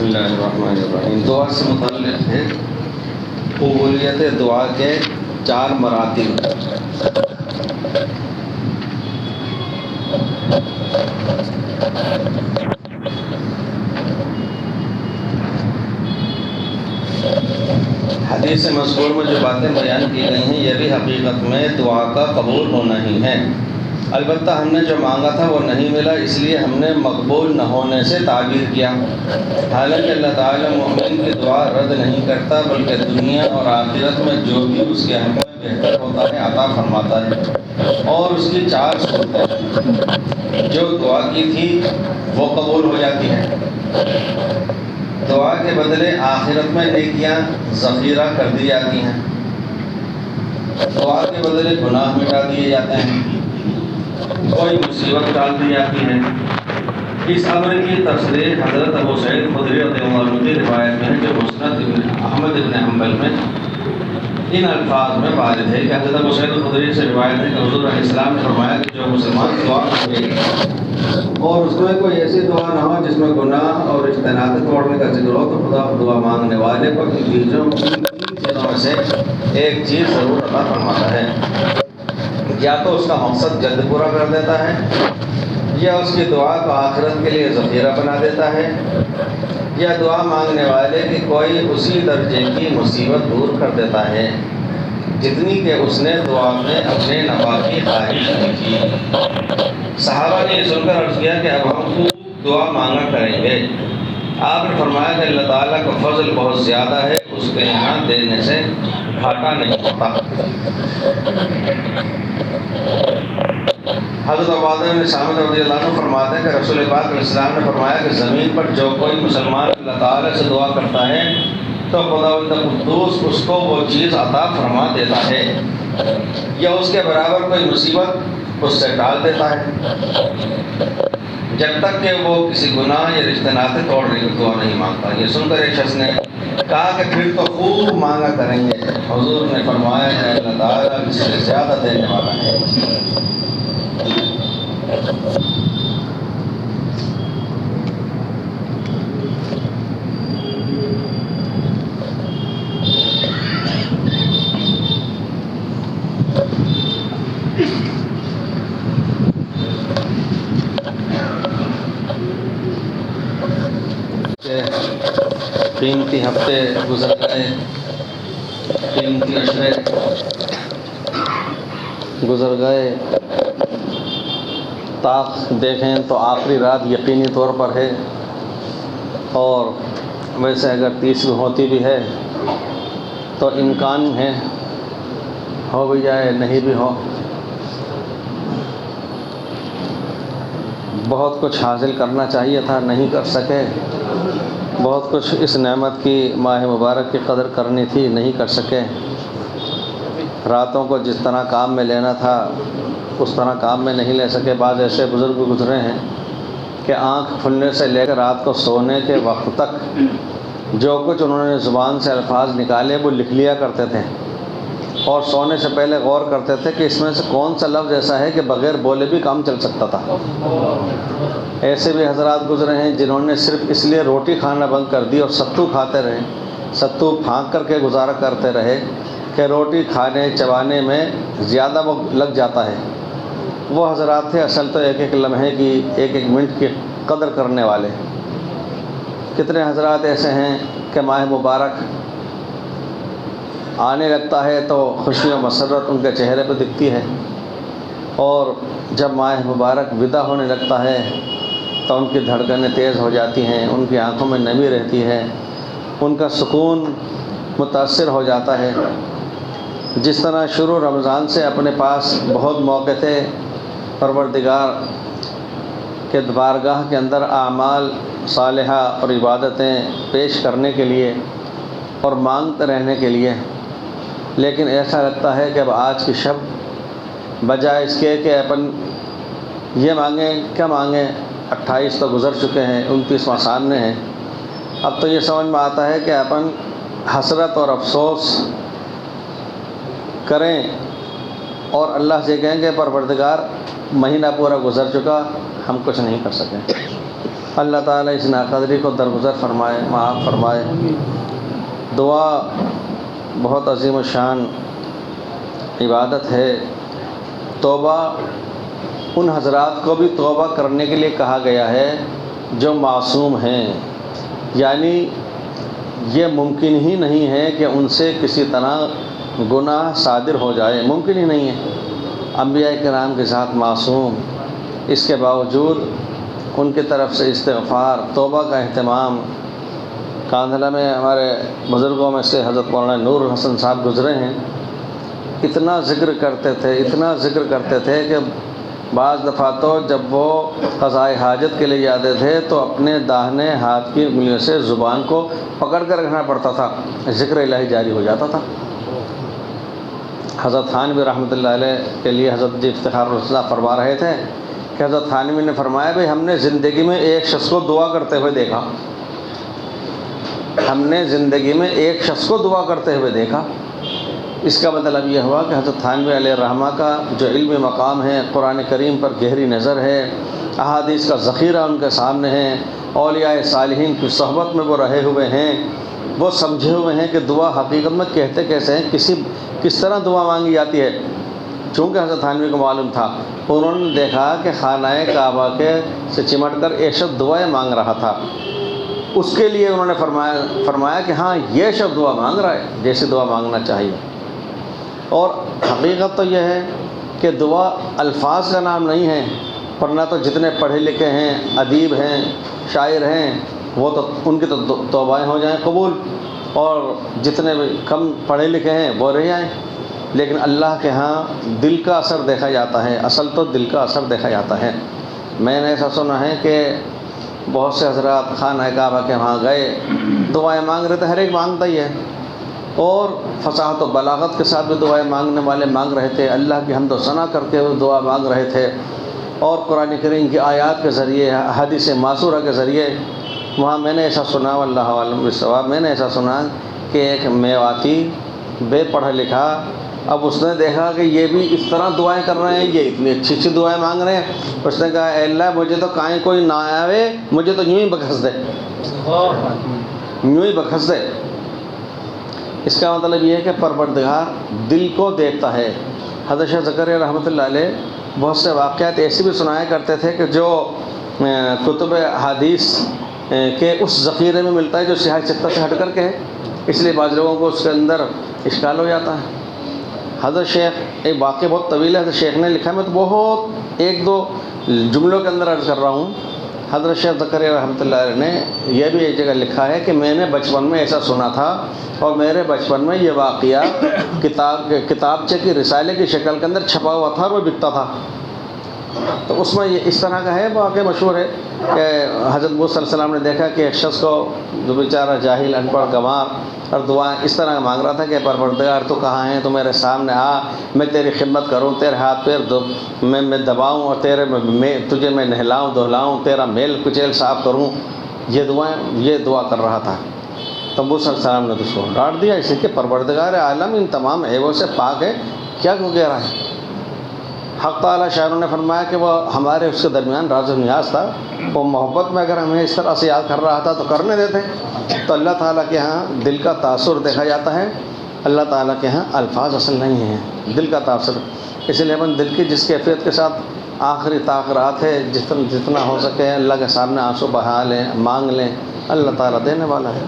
اللہ الرحمن الرحیم۔ دعا سے متعلق ہے قبولیت دعا کے 4 مراتب۔ حدیث مذکور میں جو باتیں بیان کی گئی ہیں یہ بھی حقیقت میں دعا کا قبول ہونا ہی ہے۔ البتہ ہم نے جو مانگا تھا وہ نہیں ملا، اس لیے ہم نے مقبول نہ ہونے سے تعبیر کیا۔ حالانکہ اللہ تعالیٰ مومن کی دعا رد نہیں کرتا، بلکہ دنیا اور آخرت میں جو بھی اس کے حق میں بہتر ہوتا ہے عطا فرماتا ہے۔ اور اس کی 4 صورتیں جو دعا کی تھی وہ قبول ہو جاتی ہیں۔ دعا کے بدلے آخرت میں نیکیاں ذخیرہ کر دی جاتی ہیں، دعا کے بدلے گناہ مٹا دیے جاتے ہیں، کوئی مصیبت ٹال دی جاتی ہے۔ اس امر کی تفسیر حضرت ابو سعید خدری رضی اللہ عنہ کی روایت میں ہے جو مسند احمد بن حنبل میں ان الفاظ میں وارد ہے کہ حضرت ابو سعید خدری سے روایت ہے کہ حضور علیہ السلام نے فرمایا کہ جو مسلمان دعا کرے اور اس میں کوئی ایسی دعا نہ ہو جس میں گناہ اور اجتناب توڑنے کا ذکر ہو، تو خدا دعا مانگنے والے کو ان چیزوں میں سے ایک چیز ضرور عطا فرماتا ہے۔ یا تو اس کا مقصد جلد پورا کر دیتا ہے، یا اس کی دعا کو آخرت کے لیے ذخیرہ بنا دیتا ہے، یا دعا مانگنے والے کی کوئی اسی درجے کی مصیبت دور کر دیتا ہے جتنی کہ اس نے دعا میں اپنے نفع کی خواہش نہیں کی۔ صحابہ نے یہ سن کر عرض کیا کہ اب ہم خوب دعا مانگا کریں گے۔ آپ نے فرمایا کہ اللہ تعالیٰ کا فضل بہت زیادہ ہے، اس کے یہاں دینے سے گھاٹا نہیں ہوتا۔ حضرت عبادہ بن صامت رضی اللہ عنہ فرماتے ہیں کہ رسول پاک علیہ السلام نے فرمایا کہ زمین پر جو کوئی مسلمان اللہ تعالیٰ سے دعا کرتا ہے تو خداوند قدوس اس کو وہ چیز عطا فرما دیتا ہے، یا اس کے برابر کوئی مصیبت اس سے ٹال دیتا ہے، جب تک کہ وہ کسی گناہ یا رشتے ناطے توڑنے کی دعا نہیں مانگتا۔ یہ سن کر ایک شخص نے کہا کہ پھر تو خوب مانگا کریں گے۔ حضور نے فرمایا کہ اللہ تعالیٰ اس سے زیادہ دینے والا ہے۔ قیمتی ہفتے گزر گئے، قیمتی عشرے گزر گئے، تاخ دیکھیں تو آخری رات یقینی طور پر ہے، اور ویسے اگر 30 ہوتی بھی ہے تو امکان ہے ہو بھی جائے نہیں بھی ہو۔ بہت کچھ حاصل کرنا چاہیے تھا، نہیں کر سکے۔ بہت کچھ اس نعمت کی ماہ مبارک کی قدر کرنی تھی، نہیں کر سکے۔ راتوں کو جس طرح کام میں لینا تھا اس طرح کام میں نہیں لے سکے۔ بعض ایسے بزرگ گزرے ہیں کہ آنکھ کھلنے سے لے کر رات کو سونے کے وقت تک جو کچھ انہوں نے زبان سے الفاظ نکالے وہ لکھ لیا کرتے تھے، اور سونے سے پہلے غور کرتے تھے کہ اس میں سے کون سا لفظ ایسا ہے کہ بغیر بولے بھی کام چل سکتا تھا۔ ایسے بھی حضرات گزرے ہیں جنہوں نے صرف اس لیے روٹی کھانا بند کر دی اور ستو کھاتے رہے، ستو پھانک کر کے گزارا کرتے رہے کہ روٹی کھانے چبانے میں زیادہ وقت لگ جاتا ہے۔ وہ حضرات تھے اصل تو ایک ایک لمحے کی، ایک ایک منٹ کی قدر کرنے والے۔ کتنے حضرات ایسے ہیں کہ ماہ مبارک آنے لگتا ہے تو خوشی و مسرت ان کے چہرے پہ دکھتی ہے، اور جب ماہ مبارک ودا ہونے لگتا ہے تو ان کی دھڑکنیں تیز ہو جاتی ہیں، ان کی آنکھوں میں نمی رہتی ہے، ان کا سکون متاثر ہو جاتا ہے۔ جس طرح شروع رمضان سے اپنے پاس بہت موقع تھے پروردگار کے بارگاہ کے اندر اعمال صالحہ اور عبادتیں پیش کرنے کے لیے اور مانگتے رہنے کے لیے، لیکن ایسا لگتا ہے کہ اب آج کی شب بجائے اس کے کہ اپن یہ مانگیں، کیا مانگیں، 28 تو گزر چکے ہیں، 29واں سامنے ہے۔ اب تو یہ سمجھ میں آتا ہے کہ اپن حسرت اور افسوس کریں اور اللہ سے کہیں کہ پروردگار مہینہ پورا گزر چکا، ہم کچھ نہیں کر سکے۔ اللہ تعالیٰ اس ناقدری کو درگزر فرمائے، معاف فرمائے۔ دعا بہت عظیم الشان عبادت ہے۔ توبہ ان حضرات کو بھی توبہ کرنے کے لیے کہا گیا ہے جو معصوم ہیں، یعنی یہ ممکن ہی نہیں ہے کہ ان سے کسی طرح گناہ صادر ہو جائے، ممکن ہی نہیں ہے۔ انبیاء کرام کے ساتھ معصوم، اس کے باوجود ان کی طرف سے استغفار، توبہ کا اہتمام۔ کاندھلہ میں ہمارے بزرگوں میں سے حضرت مولانا نور الحسن صاحب گزرے ہیں، اتنا ذکر کرتے تھے، اتنا ذکر کرتے تھے کہ بعض دفعہ تو جب وہ قضائے حاجت کے لیے جاتے تھے تو اپنے داہنے ہاتھ کی انگلیوں سے زبان کو پکڑ کر رکھنا پڑتا تھا، ذکر الہی جاری ہو جاتا تھا۔ حضرت تھانوی رحمۃ اللہ علیہ کے لیے حضرت جی افتخار الرحمن فرما رہے تھے کہ حضرت تھانوی نے فرمایا بھئی ہم نے زندگی میں ایک شخص کو دعا کرتے ہوئے دیکھا، ہم نے زندگی میں ایک شخص کو دعا کرتے ہوئے دیکھا۔ اس کا مطلب یہ ہوا کہ حضرت تھانوی علیہ الرحمہ کا جو علمی مقام ہے، قرآن کریم پر گہری نظر ہے، احادیث کا ذخیرہ ان کے سامنے ہے، اولیاء صالحین کی صحبت میں وہ رہے ہوئے ہیں، وہ سمجھے ہوئے ہیں کہ دعا حقیقت میں کہتے کیسے ہیں، کس طرح دعا مانگی جاتی ہے۔ چونکہ حضرت تھانوی کو معلوم تھا، انہوں نے دیکھا کہ خانہ کعبہ سے چمٹ کر ایک شخص دعائیں مانگ رہا تھا، اس کے لیے انہوں نے فرمایا کہ ہاں یہ شخص دعا مانگ رہا ہے جیسی دعا مانگنا چاہیے۔ اور حقیقت تو یہ ہے کہ دعا الفاظ کا نام نہیں ہے، ورنہ تو جتنے پڑھے لکھے ہیں، ادیب ہیں، شاعر ہیں، وہ تو ان کی تو توبائیں ہو جائیں قبول، اور جتنے بھی کم پڑھے لکھے ہیں وہ رہ جائیں۔ لیکن اللہ کے ہاں دل کا اثر دیکھا جاتا ہے، اصل تو دل کا اثر دیکھا جاتا ہے۔ میں نے ایسا سنا ہے کہ بہت سے حضرات خانہ کعبہ کے وہاں گئے، دعائیں مانگ رہے تھے، ہر ایک مانگتا ہی ہے، اور فصاحت و بلاغت کے ساتھ بھی دعائیں مانگنے والے مانگ رہے تھے، اللہ کی حمد و ثنا کرتے ہوئے دعا مانگ رہے تھے، اور قرآن کریم کی آیات کے ذریعے، حدیث معصورہ کے ذریعے۔ وہاں میں نے ایسا سنا، واللہ عالم بالصواب، میں نے ایسا سنا کہ ایک میواتی بے پڑھا لکھا، اب اس نے دیکھا کہ یہ بھی اس طرح دعائیں کر رہے ہیں، یہ اتنی اچھی اچھی دعائیں مانگ رہے ہیں، اس نے کہا اے اللہ مجھے تو کہیں کوئی نہ آوے، مجھے تو یوں ہی بخش دے، یوں ہی بخش دے۔ اس کا مطلب یہ ہے کہ پروردگار دل کو دیکھتا ہے۔ حضرت شیخ زکریا رحمۃ اللہ علیہ بہت سے واقعات ایسے بھی سنایا کرتے تھے کہ جو کتب حدیث کے اس ذخیرے میں ملتا ہے جو سیاہ چتہ سے ہٹ کر کے ہے، اس لیے بعض لوگوں کو اس کے اندر اشکال ہو جاتا ہے۔ حضرت شیخ، ایک واقعہ بہت طویل ہے، حضرت شیخ نے لکھا، میں تو بہت ایک دو جملوں کے اندر عرض کر رہا ہوں۔ حضرت شیخ زکریا رحمۃ اللہ علیہ نے یہ بھی ایک جگہ لکھا ہے کہ میں نے بچپن میں ایسا سنا تھا، اور میرے بچپن میں یہ واقعہ کتابچے کی رسالے کی شکل کے اندر چھپا ہوا تھا اور وہ بکتا تھا۔ تو اس میں یہ اس طرح کا ہے، واقعہ مشہور ہے کہ حضرت موسیٰ علیہ السلام نے دیکھا کہ ایک شخص کو جو بیچارہ جاہل، ان پڑھ، گنوار، اور دعائیں اس طرح مانگ رہا تھا کہ پروردگار تو کہاں ہے، تو میرے سامنے آ، میں تیری خدمت کروں، تیرے ہاتھ پیر میں دباؤں، اور تجھے میں نہلاؤں دہلاؤں، تیرا میل کچیل صاف کروں، یہ دعا کر رہا تھا۔ تو موسیٰ علیہ السلام نے تو اس کو ڈانٹ دیا، اس لیے کہ پروردگار عالم ان تمام عیبوں سے پاک ہے، کیا کیوں کہہ رہا ہے۔ حق تعالیٰ شاعروں نے فرمایا کہ وہ ہمارے اس کے درمیان راز و نیاز تھا، وہ محبت میں اگر ہمیں اس طرح سے یاد کر رہا تھا تو کرنے دیتے۔ تو اللہ تعالیٰ کے ہاں دل کا تاثر دیکھا جاتا ہے، اللہ تعالیٰ کے ہاں الفاظ اصل نہیں ہیں، دل کا تاثر۔ اس لیے اپن دل کی جس کیفیت کے ساتھ آخری تاخرات ہے، جتنا ہو سکے اللہ کے سامنے آنسو بہا لیں، مانگ لیں، اللہ تعالیٰ دینے والا ہے۔